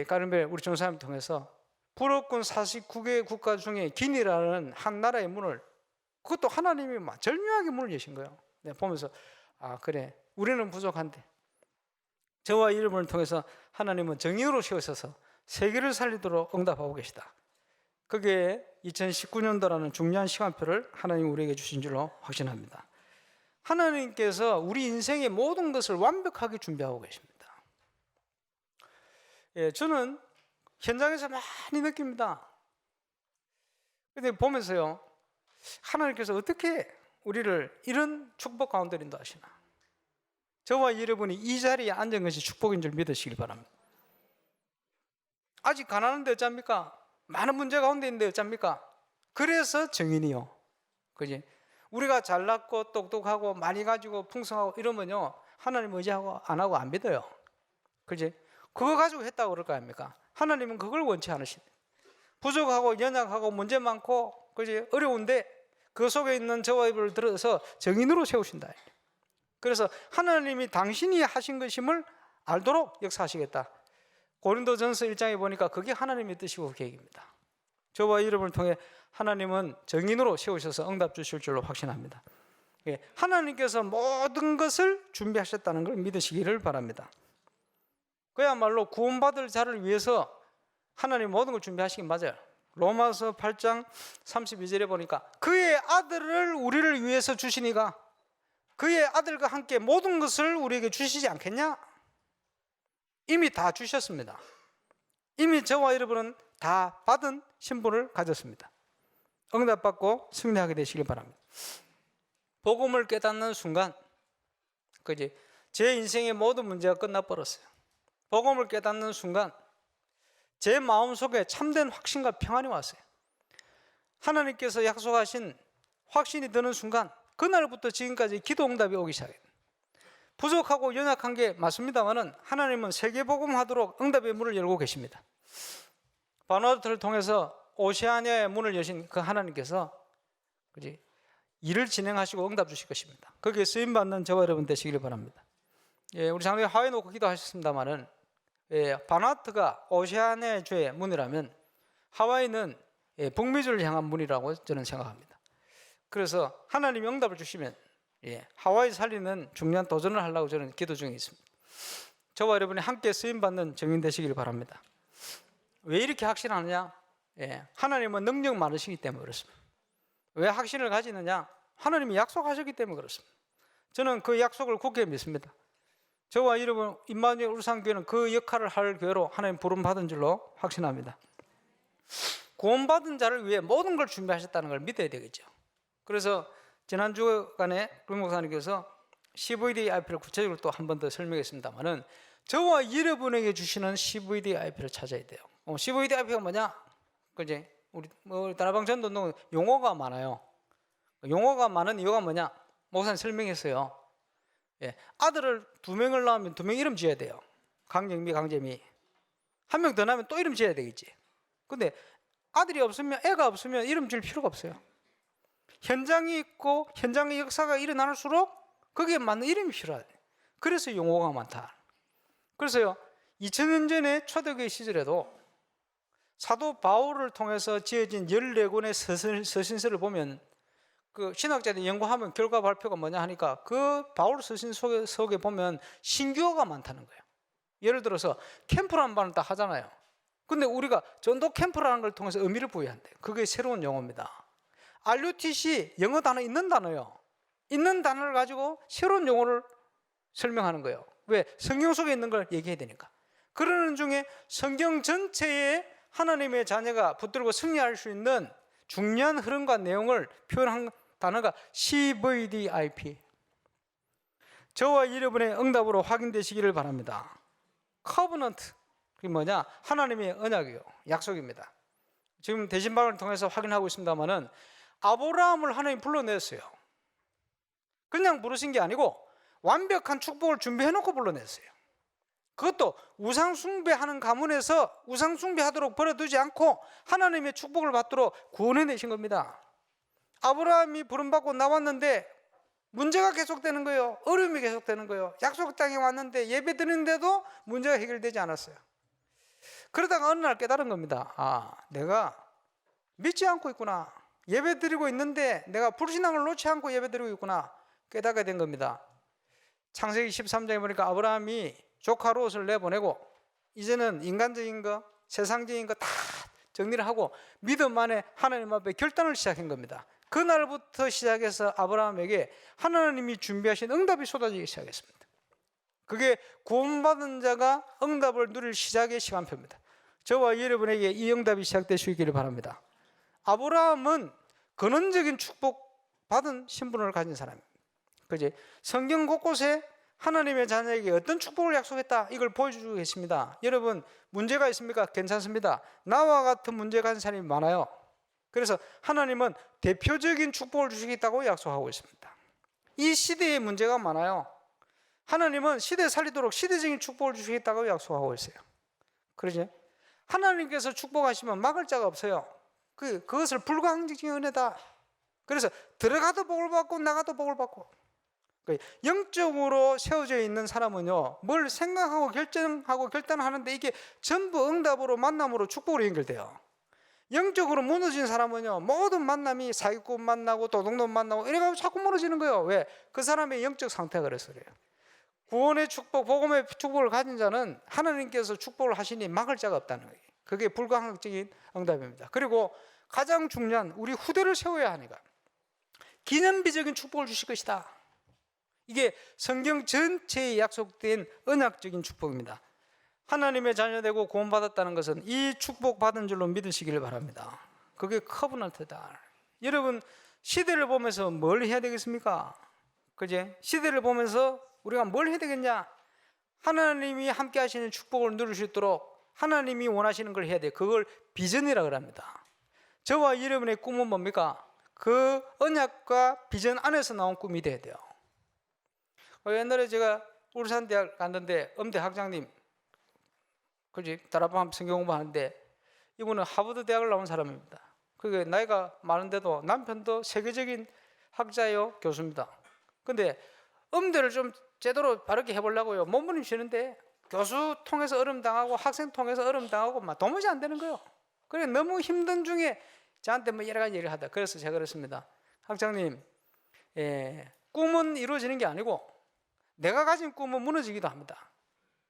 가른벨 우리 전사님 통해서 불어권 49개 국가 중에 기니라는 한 나라의 문을 그것도 하나님이 막 절묘하게 문을 여신 거예요. 내가 보면서 그래 우리는 부족한데 저와 이름을 통해서 하나님은 정의로 세우셔서 세계를 살리도록 응답하고 계시다. 그게 2019년도라는 중요한 시간표를 하나님 우리에게 주신 줄로 확신합니다. 하나님께서 우리 인생의 모든 것을 완벽하게 준비하고 계십니다. 저는 현장에서 많이 느낍니다. 근데 보면서요, 하나님께서 어떻게 우리를 이런 축복 가운데 인도하시나. 저와 여러분이 이 자리에 앉은 것이 축복인 줄 믿으시길 바랍니다. 아직 가난한데 어쩝니까? 많은 문제 가운데 있는데 어쩝니까? 그래서 정인이요. 그지? 우리가 잘났고 똑똑하고 많이 가지고 풍성하고 이러면요, 하나님 의지하고 안 하고 안 믿어요. 그지? 그거 가지고 했다고 그럴 거 아닙니까? 하나님은 그걸 원치 않으시네. 부족하고 연약하고 문제 많고, 그지? 어려운데 그 속에 있는 저와 여러분을 들어서 정인으로 세우신다. 그래서 하나님이 당신이 하신 것임을 알도록 역사하시겠다. 고린도전서 1장에 보니까 그게 하나님의 뜻이고 계획입니다. 저와 여러분을 통해 하나님은 정인으로 세우셔서 응답 주실 줄로 확신합니다. 하나님께서 모든 것을 준비하셨다는 걸 믿으시기를 바랍니다. 그야말로 구원받을 자를 위해서 하나님 모든 걸 준비하시긴 맞아요. 로마서 8장 32절에 보니까 그의 아들을 우리를 위해서 주시니가 그의 아들과 함께 모든 것을 우리에게 주시지 않겠냐? 이미 다 주셨습니다. 이미 저와 여러분은 다 받은 신분을 가졌습니다. 응답받고 승리하게 되시길 바랍니다. 복음을 깨닫는 순간, 그지? 제 인생의 모든 문제가 끝나버렸어요. 복음을 깨닫는 순간 제 마음속에 참된 확신과 평안이 왔어요. 하나님께서 약속하신 확신이 드는 순간 그날부터 지금까지 기도 응답이 오기 시작해요. 부족하고 연약한 게 맞습니다만은 하나님은 세계복음하도록 응답의 문을 열고 계십니다. 바누아투를 통해서 오세아니아의 문을 여신 그 하나님께서, 그지? 일을 진행하시고 응답 주실 것입니다. 거기에 쓰임받는 저와 여러분 되시기를 바랍니다. 우리 장로님 하와이 놓고 기도하셨습니다만은 바누아투가 오세아니아의 주의 문이라면 하와이는 북미주를 향한 문이라고 저는 생각합니다. 그래서 하나님이 응답을 주시면 하와이 살리는 중요한 도전을 하려고 저는 기도 중에 있습니다. 저와 여러분이 함께 쓰임받는 증인 되시길 바랍니다. 왜 이렇게 확신하느냐? 하나님은 능력 많으시기 때문에 그렇습니다. 왜 확신을 가지느냐? 하나님이 약속하셨기 때문에 그렇습니다. 저는 그 약속을 굳게 믿습니다. 저와 여러분 임마누엘 울산교회는 그 역할을 할 교회로 하나님 부름받은 줄로 확신합니다. 구원받은 자를 위해 모든 걸 준비하셨다는 걸 믿어야 되겠죠. 그래서 지난 주간에 ลุ 목사님께서 CVDIP를 구체적으로 또 한 번 더 설명했습니다만은 저와 여러분에게 주시는 CVDIP를 찾아야 돼요. CVDIP가 뭐냐? 그지? 우리 다나방 전도는 용어가 많아요. 용어가 많은 이유가 뭐냐? 목사님 설명했어요. 아들을 2명을 낳으면 2명 이름 지어야 돼요. 강정미, 강재미. 1명 더 낳으면 또 이름 지어야 되겠지. 근데 아들이 없으면, 애가 없으면 이름 줄 필요가 없어요. 현장이 있고 현장의 역사가 일어날수록 거기에 맞는 이름이 필요하다. 그래서 용어가 많다. 그래서요, 2000년 전에 초대교회 시절에도 사도 바울을 통해서 지어진 14권의 서신서를 보면 그 신학자들이 연구하면 결과 발표가 뭐냐 하니까 그 바울 서신 속에 보면 신규어가 많다는 거예요. 예를 들어서 캠프라는 말은 다 하잖아요. 근데 우리가 전도 캠프라는 걸 통해서 의미를 부여한대요. 그게 새로운 용어입니다. RUTC 영어 단어 있는 단어예요. 있는 단어를 가지고 새로운 용어를 설명하는 거예요. 왜? 성경 속에 있는 걸 얘기해야 되니까. 그러는 중에 성경 전체에 하나님의 자녀가 붙들고 승리할 수 있는 중요한 흐름과 내용을 표현한 단어가 CVDIP. 저와 여러분의 응답으로 확인되시기를 바랍니다. 커버넌트, 그게 뭐냐? 하나님의 언약이요, 약속입니다. 지금 대신방을 통해서 확인하고 있습니다만은 아브라함을 하나님 불러냈어요. 그냥 부르신 게 아니고 완벽한 축복을 준비해놓고 불러냈어요. 그것도 우상숭배하는 가문에서 우상숭배하도록 버려두지 않고 하나님의 축복을 받도록 구원해내신 겁니다. 아브라함이 부름받고 나왔는데 문제가 계속되는 거예요. 어려움이 계속되는 거예요. 약속 땅에 왔는데 예배 드리는데도 문제가 해결되지 않았어요. 그러다가 어느 날 깨달은 겁니다. 아, 내가 믿지 않고 있구나. 예배 드리고 있는데 내가 불신앙을 놓지 않고 예배 드리고 있구나. 깨닫게 된 겁니다. 창세기 13장에 보니까 아브라함이 조카 롯을 내보내고 이제는 인간적인 거, 세상적인 거 다 정리를 하고 믿음 안에 하나님 앞에 결단을 시작한 겁니다. 그날부터 시작해서 아브라함에게 하나님이 준비하신 응답이 쏟아지기 시작했습니다. 그게 구원받은 자가 응답을 누릴 시작의 시간표입니다. 저와 여러분에게 이 응답이 시작될 수 있기를 바랍니다. 아브라함은 근원적인 축복받은 신분을 가진 사람입니다. 그지? 성경 곳곳에 하나님의 자녀에게 어떤 축복을 약속했다, 이걸 보여주고 계십니다. 여러분, 문제가 있습니까? 괜찮습니다. 나와 같은 문제 가진 사람이 많아요. 그래서 하나님은 대표적인 축복을 주시겠다고 약속하고 있습니다. 이 시대에 문제가 많아요. 하나님은 시대 살리도록 시대적인 축복을 주시겠다고 약속하고 있어요. 그러죠? 하나님께서 축복하시면 막을 자가 없어요. 그것을 불가항적인 은혜다. 그래서 들어가도 복을 받고 나가도 복을 받고. 영적으로 세워져 있는 사람은요, 뭘 생각하고 결단하는데 이게 전부 응답으로, 만남으로, 축복으로 연결돼요. 영적으로 무너진 사람은요, 모든 만남이 사기꾼 만나고 도둑놈 만나고 이래가지고 자꾸 무너지는 거예요. 왜? 그 사람의 영적 상태가 그래서 그래요. 구원의 축복, 복음의 축복을 가진 자는 하나님께서 축복을 하시니 막을 자가 없다는 거예요. 그게 불가항적인 응답입니다. 그리고 가장 중요한, 우리 후대를 세워야 하니까 기념비적인 축복을 주실 것이다. 이게 성경 전체에 약속된 언약적인 축복입니다. 하나님의 자녀되고 구원받았다는 것은 이 축복받은 줄로 믿으시기를 바랍니다. 그게 커버넌트다. 여러분, 시대를 보면서 뭘 해야 되겠습니까? 그제? 시대를 보면서 우리가 뭘 해야 되겠냐? 하나님이 함께 하시는 축복을 누릴 수 있도록 하나님이 원하시는 걸 해야 돼요. 그걸 비전이라고 합니다. 저와 여러분의 꿈은 뭡니까? 그 언약과 비전 안에서 나온 꿈이 돼야 돼요. 옛날에 제가 울산대학 갔는데 음대 학장님, 그지? 다락방 성경 공부하는데 이분은 하버드 대학을 나온 사람입니다. 그게 나이가 많은데도 남편도 세계적인 학자요 교수입니다. 근데 음대를 좀 제대로 바르게 해보려고요, 몸부림치는데 교수 통해서 어려움당하고 학생 통해서 어려움당하고 막 도무지 안 되는 거예요. 그래 너무 힘든 중에 저한테 뭐 여러 가지 얘기를 하다. 그래서 제가 그랬습니다. 학장님, 꿈은 이루어지는 게 아니고 내가 가진 꿈은 무너지기도 합니다.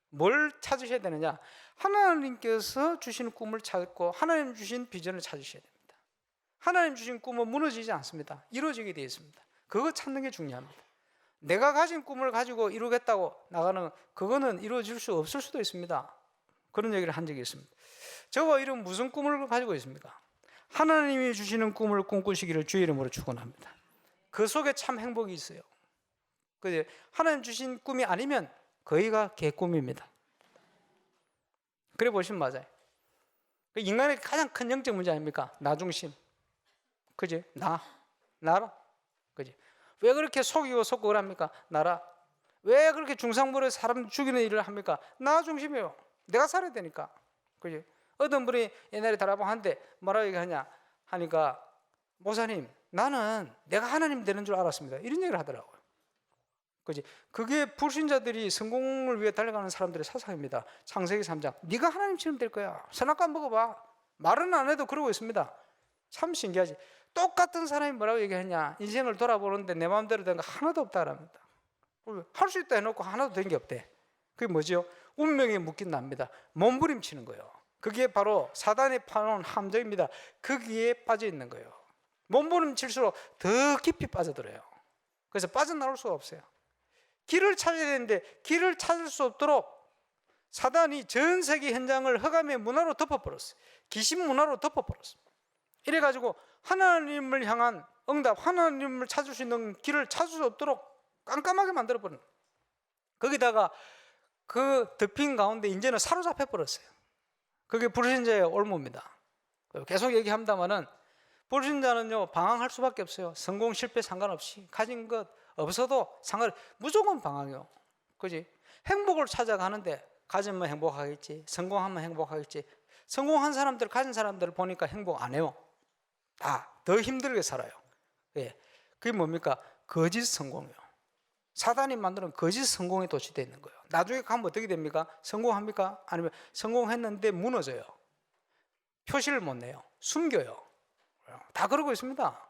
뭘 찾으셔야 되느냐? 하나님께서 주신 꿈을 찾고 하나님 주신 비전을 찾으셔야 됩니다. 하나님 주신 꿈은 무너지지 않습니다. 이루어지게 되어 있습니다. 그거 찾는 게 중요합니다. 내가 가진 꿈을 가지고 이루겠다고 나가는, 그거는 이루어질 수 없을 수도 있습니다. 그런 얘기를 한 적이 있습니다. 저와 이런 무슨 꿈을 가지고 있습니까? 하나님이 주시는 꿈을 꿈꾸시기를 주의 이름으로 축원합니다. 그 속에 참 행복이 있어요. 하나님 주신 꿈이 아니면 거의가 개꿈입니다. 그래 보시면 맞아요. 인간의 가장 큰 영적 문제 아닙니까? 나 중심. 그지? 나라. 그지? 왜 그렇게 속이고 속고 합니까? 나라. 왜 그렇게 중상부를 사람 죽이는 일을 합니까? 나 중심이에요. 내가 살아야 되니까. 그지? 어떤 분이 옛날에 다락방 하는데 뭐라고 얘기하냐 하니까, 목사님, 나는 내가 하나님 되는 줄 알았습니다. 이런 얘기를 하더라고요. 그지? 그게 불신자들이 성공을 위해 달려가는 사람들의 사상입니다. 창세기 3장. 네가 하나님처럼 될 거야. 선악과 먹어봐. 말은 안 해도 그러고 있습니다. 참 신기하지. 똑같은 사람이 뭐라고 얘기했냐? 인생을 돌아보는데 내 마음대로 된 거 하나도 없다랍니다. 할 수 있다 해놓고 하나도 된 게 없대. 그게 뭐죠? 운명에 묶인 납니다. 몸부림치는 거예요. 그게 바로 사단이 파놓은 함정입니다. 거기에 빠져 있는 거예요. 몸부림칠수록 더 깊이 빠져들어요. 그래서 빠져나올 수가 없어요. 길을 찾아야 되는데 길을 찾을 수 없도록 사단이 전 세계 현장을 흑암의 문화로 덮어버렸어요. 귀신 문화로 덮어버렸어요. 이래가지고 하나님을 향한 응답, 하나님을 찾을 수 있는 길을 찾을 수 없도록 깜깜하게 만들어버린, 거기다가 그 덮인 가운데 이제는 사로잡혀 버렸어요. 그게 불신자의 올무입니다. 계속 얘기합니다마는 불신자는요, 방황할 수밖에 없어요. 성공 실패 상관없이 가진 것 없어도 무조건 방황이요. 그지? 행복을 찾아가는데 가지면 행복하겠지, 성공하면 행복하겠지. 성공한 사람들, 가진 사람들을 보니까 행복 안 해요. 다 더 힘들게 살아요. 예. 그게 뭡니까? 거짓 성공이요. 사단이 만드는 거짓 성공에 도취되어 있는 거예요. 나중에 가면 어떻게 됩니까? 성공합니까? 아니면 성공했는데 무너져요. 표시를 못 내요. 숨겨요. 다 그러고 있습니다.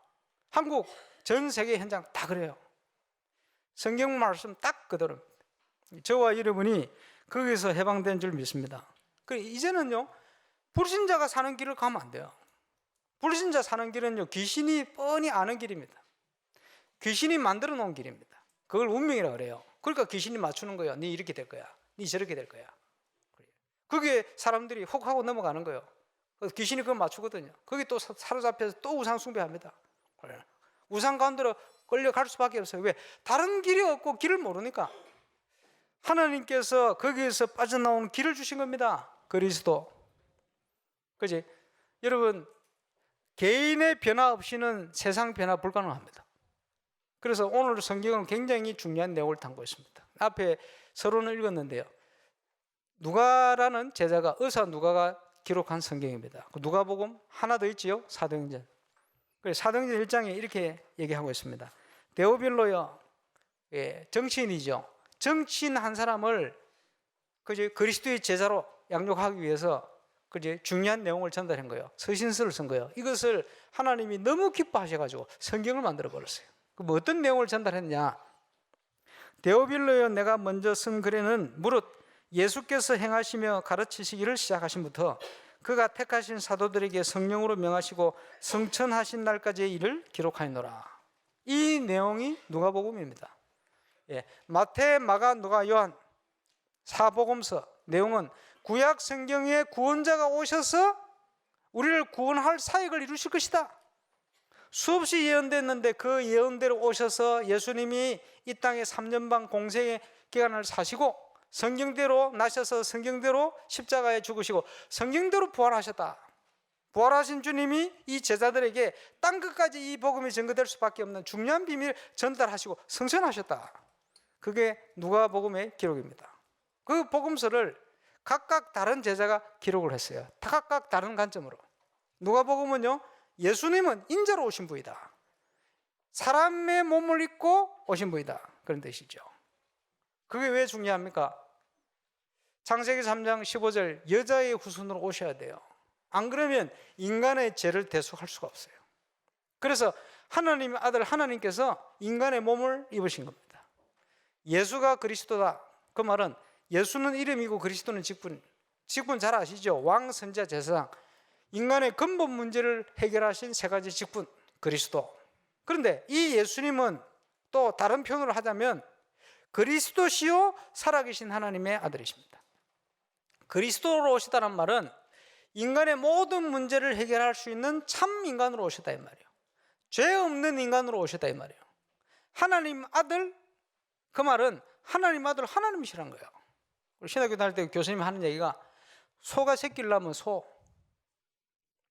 한국 전 세계 현장 다 그래요. 성경 말씀 딱 그대로. 저와 여러분이 거기서 해방된 줄 믿습니다. 그래 이제는요, 불신자가 사는 길을 가면 안 돼요. 불신자 사는 길은요, 귀신이 뻔히 아는 길입니다. 귀신이 만들어 놓은 길입니다. 그걸 운명이라고 그래요. 그러니까 귀신이 맞추는 거예요. 네 이렇게 될 거야, 네 저렇게 될 거야. 그게 사람들이 혹 하고 넘어가는 거예요. 그래서 귀신이 그걸 맞추거든요. 거기 또 사로잡혀서 또 우상 숭배합니다. 우상 가운데로 끌려갈 수밖에 없어요. 왜? 다른 길이 없고 길을 모르니까. 하나님께서 거기에서 빠져나오는 길을 주신 겁니다. 그리스도. 그지? 여러분, 개인의 변화 없이는 세상 변화 불가능합니다. 그래서 오늘 성경은 굉장히 중요한 내용을 담고 있습니다. 앞에 서론을 읽었는데요, 누가라는 제자가, 의사 누가가 기록한 성경입니다. 누가복음 하나 더 있지요, 사도행전. 그래서 사도행전 1장에 이렇게 얘기하고 있습니다. 데오빌로요, 정치인이죠. 정치인 한 사람을 그리스도의 제자로 양육하기 위해서 중요한 내용을 전달한 거예요. 서신서를 쓴 거예요. 이것을 하나님이 너무 기뻐하셔가지고 성경을 만들어 버렸어요. 그럼 어떤 내용을 전달했냐? 데오빌로여, 내가 먼저 쓴 글에는 무릇 예수께서 행하시며 가르치시기를 시작하신부터 그가 택하신 사도들에게 성령으로 명하시고 성천하신 날까지의 일을 기록하였노라. 이 내용이 누가복음입니다. 마태, 마가, 누가, 요한 사복음서 내용은 구약 성경에 구원자가 오셔서 우리를 구원할 사역을 이루실 것이다. 수없이 예언됐는데 그 예언대로 오셔서 예수님이 이 땅에 3년 반 공생의 기간을 사시고 성경대로 나셔서 성경대로 십자가에 죽으시고 성경대로 부활하셨다. 부활하신 주님이 이 제자들에게 땅끝까지 이 복음이 전거될 수밖에 없는 중요한 비밀을 전달하시고 승천하셨다. 그게 누가복음의 기록입니다. 그 복음서를 각각 다른 제자가 기록을 했어요. 각각 다른 관점으로. 누가복음은요, 예수님은 인자로 오신 분이다, 사람의 몸을 입고 오신 분이다, 그런 뜻이죠. 그게 왜 중요합니까? 창세기 3장 15절, 여자의 후손으로 오셔야 돼요. 안 그러면 인간의 죄를 대속할 수가 없어요. 그래서 하나님의 아들 하나님께서 인간의 몸을 입으신 겁니다. 예수가 그리스도다. 그 말은 예수는 이름이고 그리스도는 직분. 직분 잘 아시죠? 왕, 선지자, 제사장. 인간의 근본 문제를 해결하신 세 가지 직분, 그리스도. 그런데 이 예수님은 또 다른 표현으로 하자면 그리스도시요 살아계신 하나님의 아들이십니다. 그리스도로 오시다는 말은 인간의 모든 문제를 해결할 수 있는 참 인간으로 오셨다 이 말이에요. 죄 없는 인간으로 오셨다 이 말이에요. 하나님 아들, 그 말은 하나님 아들 하나님이시란 거예요. 신학교 다닐 때 교수님이 하는 얘기가, 소가 새끼를 낳으면 소,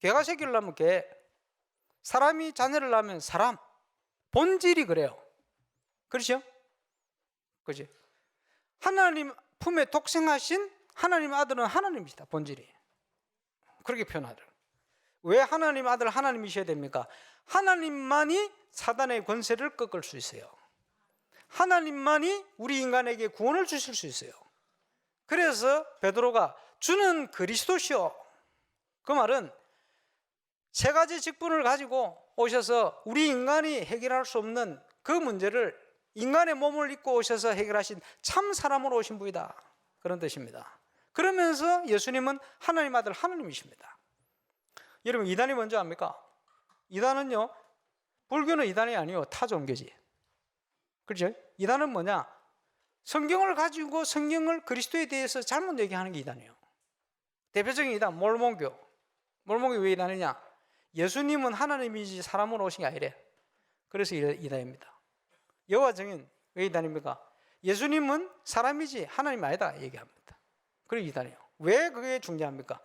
개가 새끼를 낳으면 개, 사람이 자녀를 낳으면 사람. 본질이 그래요. 그렇죠? 그렇지? 하나님 품에 독생하신 하나님 아들은 하나님이시다, 본질이. 그렇게 표현하더라고요. 왜 하나님 아들 하나님이셔야 됩니까? 하나님만이 사단의 권세를 꺾을 수 있어요. 하나님만이 우리 인간에게 구원을 주실 수 있어요. 그래서 베드로가 주는 그리스도시요, 그 말은 세 가지 직분을 가지고 오셔서 우리 인간이 해결할 수 없는 그 문제를 인간의 몸을 입고 오셔서 해결하신 참 사람으로 오신 분이다, 그런 뜻입니다. 그러면서 예수님은 하나님 아들 하나님이십니다. 여러분, 이단이 뭔지 압니까? 이단은요, 불교는 이단이 아니에요, 타종교지. 그렇죠? 이단은 뭐냐? 성경을 가지고 성경을 그리스도에 대해서 잘못 얘기하는 게 이단이에요. 대표적인 이단 몰몬교. 몰몬교 왜 이단이냐? 예수님은 하나님이지 사람으로 오신 게 아니래. 그래서 이단입니다. 여호와 증인 왜 이단입니까? 예수님은 사람이지 하나님 아니다 얘기합니다. 그리고 이단이에요. 왜 그게 중요합니까?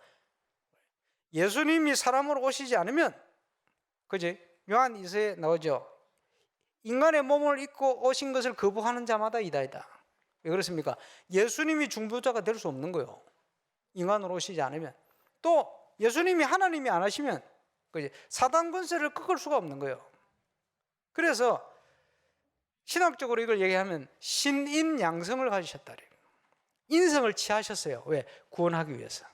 예수님이 사람으로 오시지 않으면, 그지? 요한 2서에 나오죠. 인간의 몸을 입고 오신 것을 거부하는 자마다 이단이다. 왜 그렇습니까? 예수님이 중보자가 될 수 없는 거예요. 인간으로 오시지 않으면. 또 예수님이 하나님이 안 하시면, 그지? 사단 권세를 꺾을 수가 없는 거예요. 그래서 신학적으로 이걸 얘기하면 신인양성을 가지셨다. 인성을 취하셨어요. 왜? 구원하기 위해서.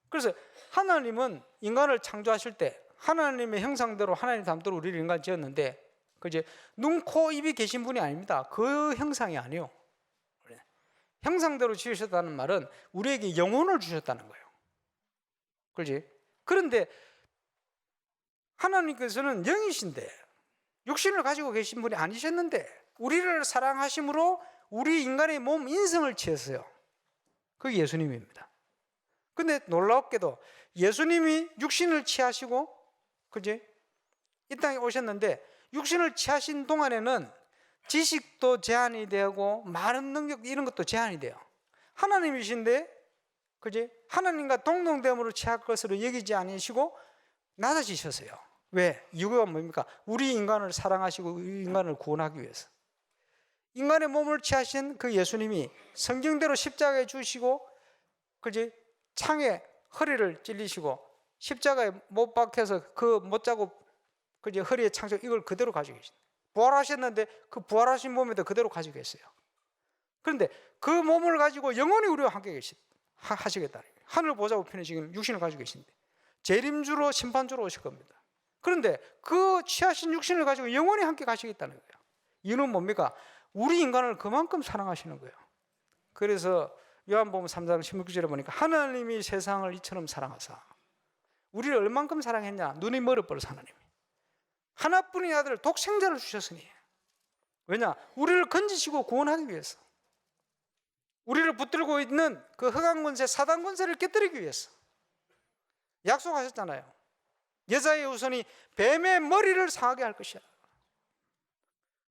그래서 하나님은 인간을 창조하실 때 하나님의 형상대로 하나님 닮도록 우리를 인간 지었는데, 그지? 눈, 코, 입이 계신 분이 아닙니다. 그 형상이 아니에요. 형상대로 지으셨다는 말은 우리에게 영혼을 주셨다는 거예요. 그렇지? 그런데 하나님께서는 영이신데 육신을 가지고 계신 분이 아니셨는데 우리를 사랑하심으로 우리 인간의 몸 인성을 취했어요. 그게 예수님입니다. 근데 놀랍게도 예수님이 육신을 취하시고, 그지? 이 땅에 오셨는데 육신을 취하신 동안에는 지식도 제한이 되고 많은 능력 이런 것도 제한이 돼요. 하나님이신데, 그지? 하나님과 동등됨으로 취할 것으로 여기지 않으시고 낮아지셨어요. 왜? 이유가 뭡니까? 우리 인간을 사랑하시고 우리 인간을 구원하기 위해서. 인간의 몸을 취하신 그 예수님이 성경대로 십자가에 주시고, 그지? 창에 허리를 찔리시고 십자가에 못 박혀서 그 못 자고 그지? 허리에 창조 이걸 그대로 가지고 계십니다. 부활하셨는데 그 부활하신 몸에도 그대로 가지고 계세요. 그런데 그 몸을 가지고 영원히 우리와 함께 하시겠다. 하늘 보좌 우편에 지금 육신을 가지고 계신데 재림주로 심판주로 오실 겁니다. 그런데 그 취하신 육신을 가지고 영원히 함께 가시겠다는 거예요. 이유는 뭡니까? 우리 인간을 그만큼 사랑하시는 거예요. 그래서 요한복음 3장 16절에 보니까 하나님이 세상을 이처럼 사랑하사 우리를 얼만큼 사랑했냐? 눈이 멀어버려서 하나님이 하나뿐인 아들을 독생자를 주셨으니. 왜냐? 우리를 건지시고 구원하기 위해서, 우리를 붙들고 있는 그 흑암 권세 사단 권세를 깨뜨리기 위해서 약속하셨잖아요. 여자의 후손이 뱀의 머리를 상하게 할 것이야.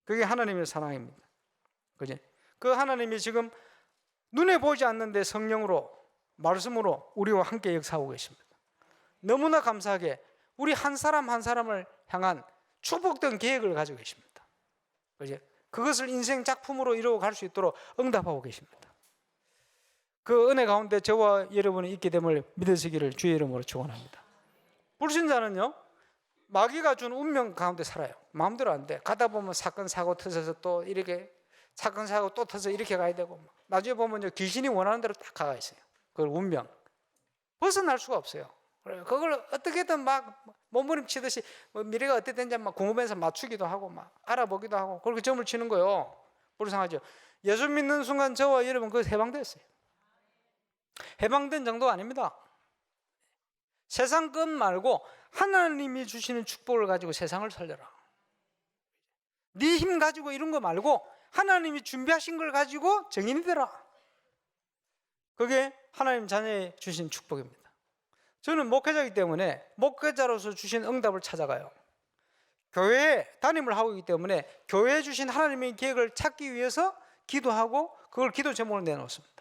그게 하나님의 사랑입니다. 그지? 그 하나님이 지금 눈에 보이지 않는데 성령으로 말씀으로 우리와 함께 역사하고 계십니다. 너무나 감사하게 우리 한 사람 한 사람을 향한 축복된 계획을 가지고 계십니다. 그지? 그것을 인생 작품으로 이루어 갈 수 있도록 응답하고 계십니다. 그 은혜 가운데 저와 여러분이 있게 됨을 믿으시기를 주의 이름으로 축원합니다. 불신자는요, 마귀가 준 운명 가운데 살아요. 마음대로 안 돼. 가다 보면 사건 사고 터져서 또 이렇게 사건 사고 또 터져 이렇게 가야 되고, 나중에 보면 귀신이 원하는 대로 딱 가가 있어요. 그걸 운명 벗어날 수가 없어요. 그걸 어떻게든 막 몸부림치듯이 미래가 어떻게 되는지 막 궁금해서 맞추기도 하고 막 알아보기도 하고 그렇게 점을 치는 거예요. 불쌍하죠. 예수 믿는 순간 저와 여러분 그 해방됐어요. 해방된 정도가 아닙니다. 세상 것 말고 하나님이 주시는 축복을 가지고 세상을 살려라. 네 힘 가지고 이런 거 말고 하나님이 준비하신 걸 가지고 정인이 되라. 그게 하나님 자녀에 주신 축복입니다. 저는 목회자이기 때문에 목회자로서 주신 응답을 찾아가요. 교회에 담임을 하고 있기 때문에 교회에 주신 하나님의 계획을 찾기 위해서 기도하고 그걸 기도 제목으로 내놓습니다.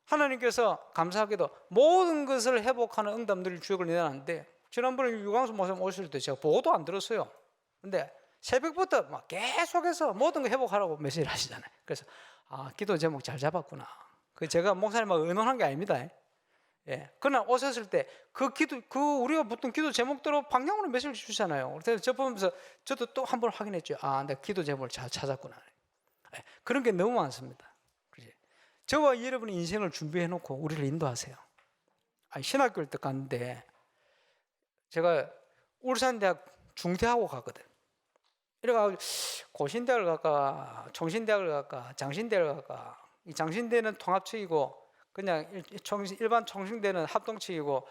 하나님께서 감사하게도 모든 것을 회복하는 응답들 주역을 내놨는데, 지난번에 유광수 목사님 오실 때 제가 보고도 안 들었어요. 근데 새벽부터 막 계속해서 모든 거 회복하라고 메시지를 하시잖아요. 그래서 기도 제목 잘 잡았구나. 그 제가 목사님하고 의논한 게 아닙니다. 그러나 오셨을 때 우리가 붙은 기도 제목대로 방향으로 메시지를 주시잖아요. 그래서 저 보면서 저도 또 한 번 확인했죠. 내가 기도 제목을 잘 찾았구나. 그런 게 너무 많습니다. 저와 여러분의 인생을 준비해 놓고 우리를 인도하세요. 신학교를 딱 갔는데 제가 울산대학 중대하고 갔거든. 이래가지고 고신대학을 갈까 총신대학을 갈까 장신대를 갈까. 이 장신대는 통합측이고 그냥 일반 총신대는 합동측이고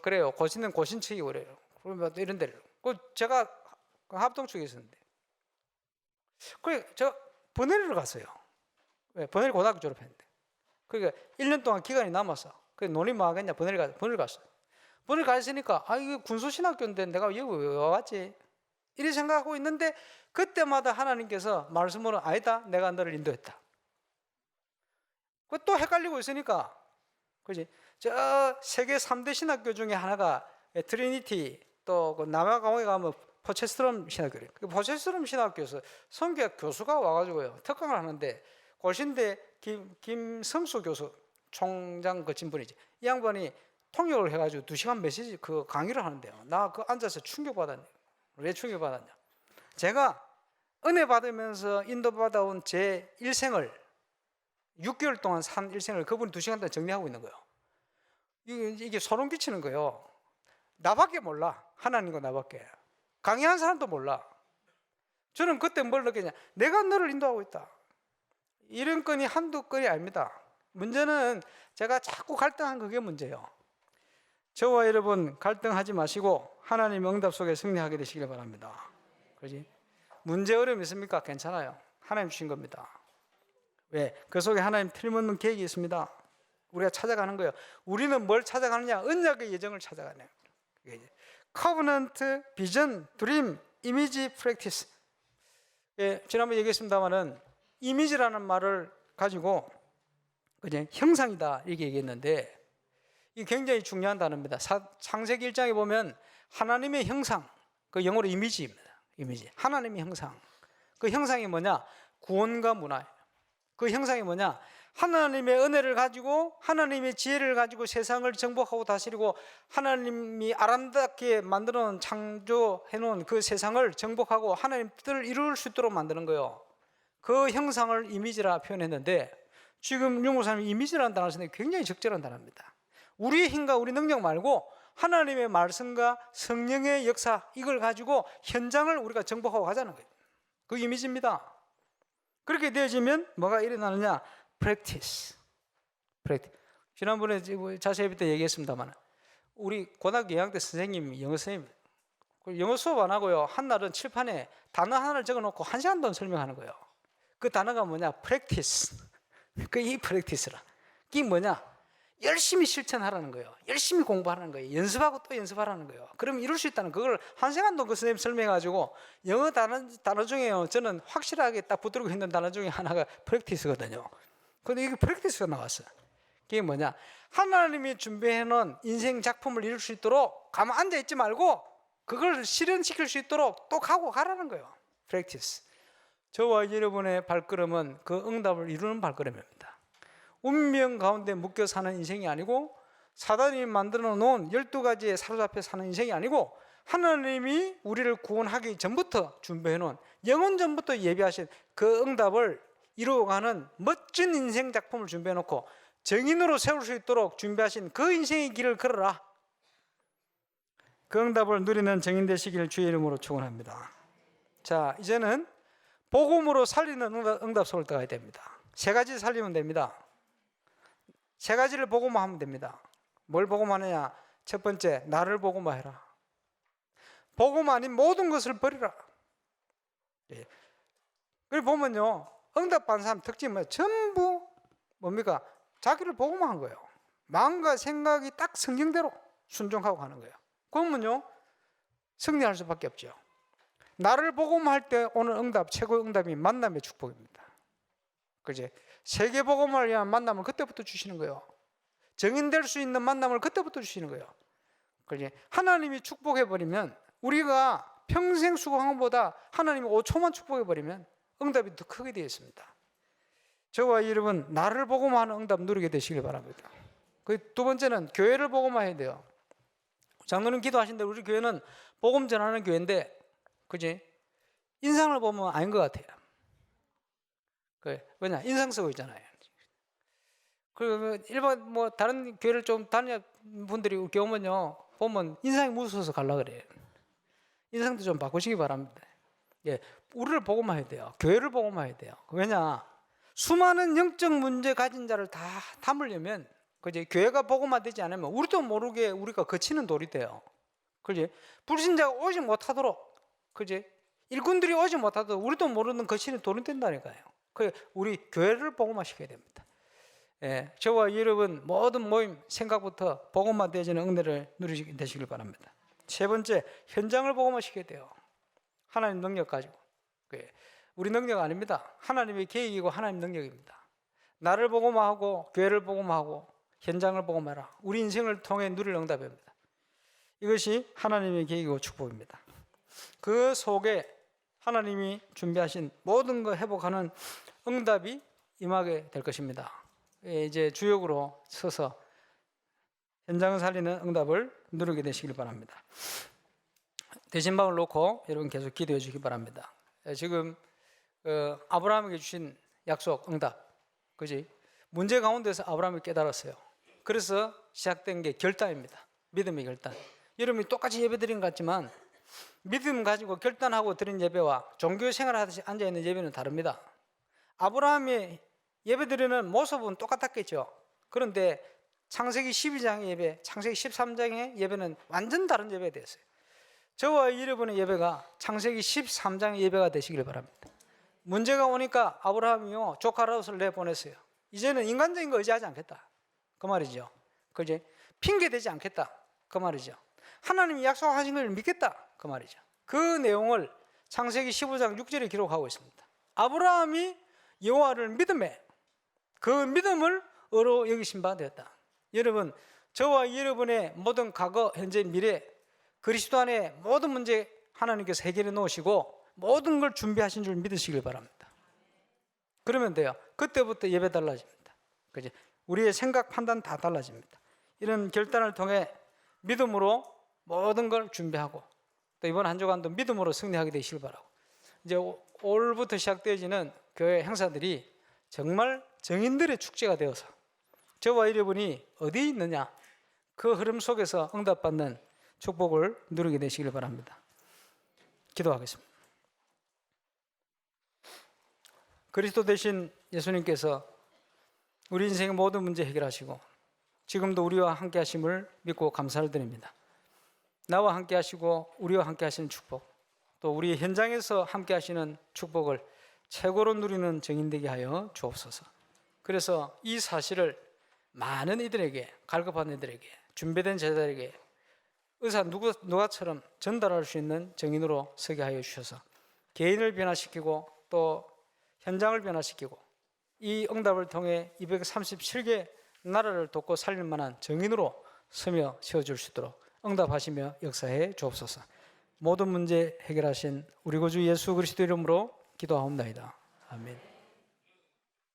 그래요. 고신은 고신측이고 그래요. 그러면 이런 데를 제가 합동측에 있었는데 그래 제가 번외를 갔어요. 왜? 번외를 고등학교 졸업했는데. 그러니까 1년 동안 기간이 남았어. 그래서 논의 뭐 하겠냐? 번외를 갔어요. 번외를 가 있으니까 이거 군수신학교인데 내가 여기 왜 왔지? 이렇게 생각하고 있는데 그때마다 하나님께서 말씀으로 아니다. 내가 너를 인도했다. 또 헷갈리고 있으니까 그지? 저 세계 3대 신학교 중에 하나가 트리니티 또 그 남아공에 가면 포체스트럼 신학교래요. 그 포체스트럼 신학교에서 성교학 교수가 와가지고요 특강을 하는데 고신대 김성수 교수 총장 그 진분이지. 이 양반이 통역을 해가지고 2시간 메시지 그 강의를 하는데요. 나 그 앉아서 충격받았네요. 왜 충격받았냐? 제가 은혜 받으면서 인도받아온 제 일생을 6개월 동안 산 일생을 그분이 2시간 동안 정리하고 있는 거예요. 이게 소름 끼치는 거예요. 나밖에 몰라. 하나님과 나밖에. 강의한 사람도 몰라. 저는 그때 뭘 느꼈냐? 내가 너를 인도하고 있다. 이런 건이 한두 건이 아닙니다. 문제는 제가 자꾸 갈등한 그게 문제예요. 저와 여러분 갈등하지 마시고 하나님의 응답 속에 승리하게 되시길 바랍니다. 그렇지? 문제 어려움 있습니까? 괜찮아요. 하나님 주신 겁니다. 왜? 그 속에 하나님 틀림없는 계획이 있습니다. 우리가 찾아가는 거예요. 우리는 뭘 찾아가느냐? 언약의 예정을 찾아가네요. 커버넌트, 비전, 드림, 이미지, 프랙티스. 예, 지난번에 얘기했습니다마는 이미지라는 말을 가지고 그냥 형상이다 이렇게 얘기했는데 이 굉장히 중요한 단어입니다. 창세기 1장에 보면 하나님의 형상, 그 영어로 이미지입니다. 이미지. 하나님의 형상. 그 형상이 뭐냐? 구원과 문화예요. 그 형상이 뭐냐? 하나님의 은혜를 가지고 하나님의 지혜를 가지고 세상을 정복하고 다스리고 하나님이 아름답게 만들어 놓은 창조해 놓은 그 세상을 정복하고 하나님 뜻을 이룰 수 있도록 만드는 거예요. 그 형상을 이미지라 표현했는데 지금 윤목사님이 이미지라는 단어를 쓰는데 굉장히 적절한 단어입니다. 우리의 힘과 우리 능력 말고 하나님의 말씀과 성령의 역사 이걸 가지고 현장을 우리가 정복하고 가자는 거예요. 그 이미지입니다. 그렇게 되어지면 뭐가 일어나느냐? practice. 지난번에 자세히 때 얘기했습니다만 우리 고등학교 2학년 때 선생님, 영어 선생님 영어 수업 안 하고요. 한 날은 칠판에 단어 하나를 적어놓고 1시간 동안 설명하는 거예요. 그 단어가 뭐냐? practice. 이 practice라. 이게 뭐냐? 열심히 실천하라는 거예요. 열심히 공부하라는 거예요. 연습하고 또 연습하라는 거예요. 그럼 이룰 수 있다는 그걸 1시간 동안 그 선생님 설명해가지고 영어 단어 중에요. 저는 확실하게 딱 붙들고 있는 단어 중에 하나가 practice거든요. 근데 이게 practice가 나왔어요. 그게 뭐냐? 하나님이 준비해놓은 인생 작품을 이룰 수 있도록 가만 앉아있지 말고 그걸 실현시킬 수 있도록 또 가라는 거예요. practice. 저와 여러분의 발걸음은 그 응답을 이루는 발걸음입니다. 운명 가운데 묶여 사는 인생이 아니고 사단이 만들어 놓은 12가지에 사로잡혀 사는 인생이 아니고 하나님이 우리를 구원하기 전부터 준비해 놓은 영원 전부터 예비하신 그 응답을 이루어가는 멋진 인생 작품을 준비해 놓고 정인으로 세울 수 있도록 준비하신 그 인생의 길을 걸어라. 그 응답을 누리는 정인 되시기를 주의 이름으로 축원합니다. 자, 이제는 복음으로 살리는 응답 속을 들어가야 됩니다. 3가지 살리면 됩니다. 3가지를 복음화하면 됩니다. 뭘 복음화하느냐? 첫 번째, 나를 복음화해라. 복음 아닌 모든 것을 버리라. 예. 그리고 보면요, 응답받은 사람 특징은 전부 뭡니까? 자기를 복음화한 거예요. 마음과 생각이 딱 성경대로 순종하고 가는 거예요. 그러면요, 승리할 수밖에 없죠. 나를 복음화할 때 오는 응답, 최고의 응답이 만남의 축복입니다. 그지? 세계 복음을 위한 만남을 그때부터 주시는 거예요. 정인될 수 있는 만남을 그때부터 주시는 거예요. 그지? 하나님이 축복해 버리면 우리가 평생 수고한 것보다 하나님이 5초만 축복해 버리면 응답이 더 크게 되어 있습니다. 저와 여러분 나를 복음화하는 응답 누리게 되시길 바랍니다. 그 두 번째는 교회를 복음화해야 돼요. 장로님 기도하신 대로 우리 교회는 복음 전하는 교회인데, 그지? 인상을 보면 아닌 것 같아요. 왜냐? 인상 쓰고 있잖아요. 그 일반 다른 교회를 좀 다니는 분들이 이렇게 오면요, 보면 인상이 무서워서 갈라 그래요. 인상도 좀 바꾸시기 바랍니다. 예, 우리를 복음화해야 돼요. 교회를 복음화해야 돼요. 왜냐? 수많은 영적 문제 가진 자를 다 담으려면, 그지? 교회가 복음화되지 않으면 우리도 모르게 우리가 거치는 돌이 돼요. 그지? 불신자가 오지 못하도록, 그지? 일꾼들이 오지 못하도록 우리도 모르는 거치는 돌이 된다니까요. 우리 교회를 복음화시켜야 됩니다. 예, 저와 여러분 모든 모임 생각부터 복음화되어지는 은혜를 누리시게 되시길 바랍니다. 세 번째, 현장을 복음화시켜야 돼요. 하나님 능력 가지고. 우리 능력 아닙니다. 하나님의 계획이고 하나님 능력입니다. 나를 복음화하고 교회를 복음화하고 현장을 복음화해라. 우리 인생을 통해 누릴 응답입니다. 이것이 하나님의 계획이고 축복입니다. 그 속에 하나님이 준비하신 모든 걸 회복하는 응답이 임하게 될 것입니다. 이제 주역으로 서서 현장을 살리는 응답을 누리게 되시길 바랍니다. 대신방을 놓고 여러분 계속 기도해 주시기 바랍니다. 지금 아브라함에게 주신 약속, 응답, 그지? 문제 가운데서 아브라함이 깨달았어요. 그래서 시작된 게 결단입니다. 믿음의 결단. 여러분이 똑같이 예배 드린 것 같지만 믿음 가지고 결단하고 드린 예배와 종교 생활하듯이 앉아있는 예배는 다릅니다. 아브라함이 예배 드리는 모습은 똑같았겠죠. 그런데 창세기 12장의 예배, 창세기 13장의 예배는 완전 다른 예배가 되었어요. 저와 여러분의 예배가 창세기 13장의 예배가 되시길 바랍니다. 문제가 오니까 아브라함이요 조카 롯을 내보냈어요. 이제는 인간적인 거 의지하지 않겠다 그 말이죠. 그지? 핑계 대지 않겠다 그 말이죠. 하나님이 약속하신 걸 믿겠다 그 말이죠. 그 내용을 창세기 15장 6절에 기록하고 있습니다. 아브라함이 여호와를 믿음에 그 믿음을 의로 여기신 바 되었다. 여러분, 저와 여러분의 모든 과거, 현재, 미래 그리스도 안에 모든 문제 하나님께서 해결해 놓으시고 모든 걸 준비하신 줄 믿으시길 바랍니다. 그러면 돼요. 그때부터 예배 달라집니다. 그지? 우리의 생각, 판단 다 달라집니다. 이런 결단을 통해 믿음으로 모든 걸 준비하고 또 이번 한 주간도 믿음으로 승리하게 되시길 바라고, 이제 올부터 시작되어지는 교회 행사들이 정말 정인들의 축제가 되어서 저와 여러분이 어디에 있느냐 그 흐름 속에서 응답받는 축복을 누리게 되시길 바랍니다. 기도하겠습니다. 그리스도 되신 예수님께서 우리 인생의 모든 문제 해결하시고 지금도 우리와 함께 하심을 믿고 감사를 드립니다. 나와 함께 하시고 우리와 함께 하시는 축복, 또 우리 현장에서 함께 하시는 축복을 최고로 누리는 증인되게 하여 주옵소서. 그래서 이 사실을 많은 이들에게, 갈급한 이들에게, 준비된 제자들에게 의사 누가처럼 전달할 수 있는 증인으로 서게 하여 주셔서 개인을 변화시키고 또 현장을 변화시키고 이 응답을 통해 237개 나라를 돕고 살릴 만한 증인으로 서며 세워줄 수 있도록 응답하시며 역사해 주옵소서. 모든 문제 해결하신 우리 구주 예수 그리스도 이름으로 기도하옵나이다. 아멘.